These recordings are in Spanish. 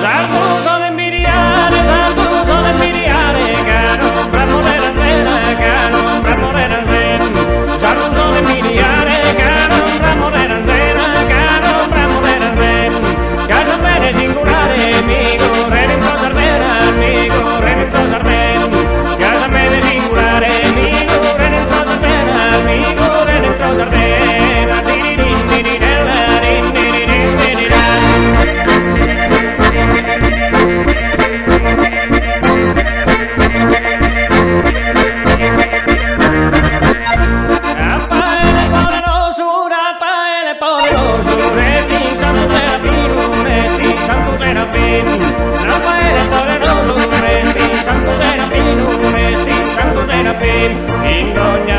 Saltuso de miriare, caro, bravo de la cena, caro, bravo de la cena. Saltuso de miriare, caro, bravo de la cena, caro, bravo de la cena. Casa bene singolare, amigo, renito sardena, amigo, renito sardena. Casa bene singolare, amigo, renito sardena, amigo, renito sardena. Tiririn, tirirella, tiririn, tirirella. Raffaele poderoso, reti santo serafino, reti santo serafino. Raffaele poderoso, reti santo serafino, reti santo serafino. In ogni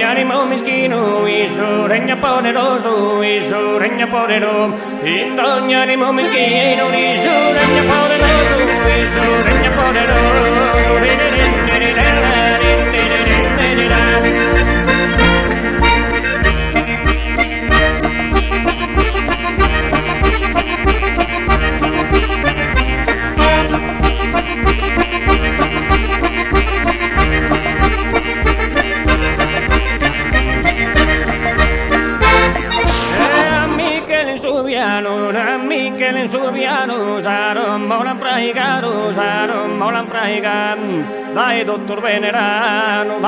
animo meschino, Isu regna poderoso, Isu regna poderoso. In ogni animo meschino, Isu regna poderoso, Isu regna poderoso. Michele in Subiano, Saron molan fraigano, Saron molan fraigano. Dai dottor venerano,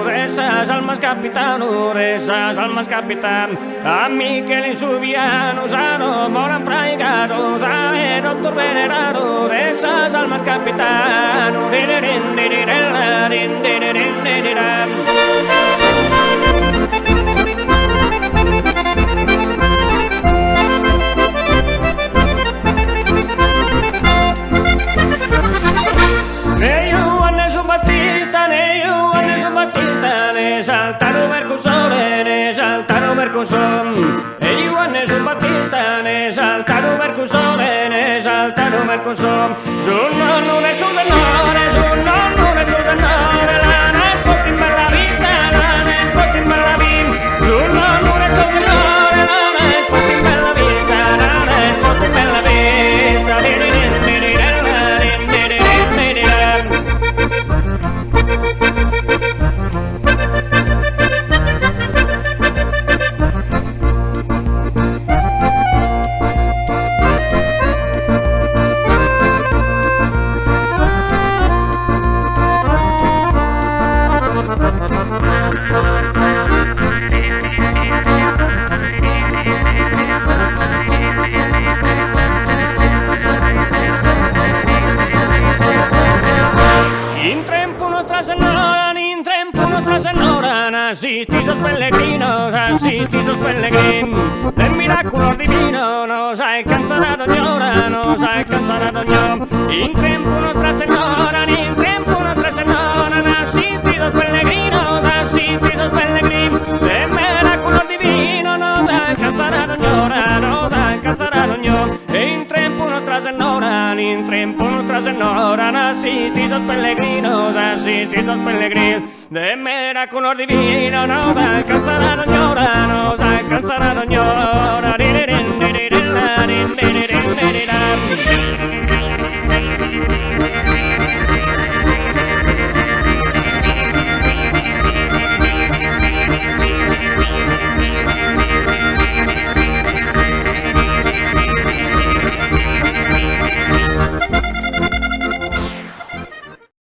Resas almas capitano, Resas almas capitano. A Michele in Subiano, Saron molan fraigano, Dai dottor venerano, Resas almas capitano. Diririn, dirirella, diririn, diririn. Ne saltaron Mercosore, ne saltaron Mercosore. E Ioanne su Battista, ne saltaron Mercosore, ne saltaron Mercosore. Su nonno ne su tenore, su nonno ne su tenore, la ne porti in bella vita, la ne porti in bella vita. Su nonno ne su tenore, la ne porti in bella vita, la ne porti in bella vita. Diririn, dirirella, diririn, diririn. Asistisos pellegrinos, del milagro divino nos alcanzará Doñora, nos alcanzará Doñora. In tempo Nostra Señora, in tempo Nostra Señora, asistisos pellegrinos, del milagro divino nos alcanzará Doñora, nos alcanzará Doñora. In tempo Nostra Señora, in tempo Nostra Señora, asistisos pellegrinos, de milagro divino nos alcanzará Doñora, nos alcanzará Doñora.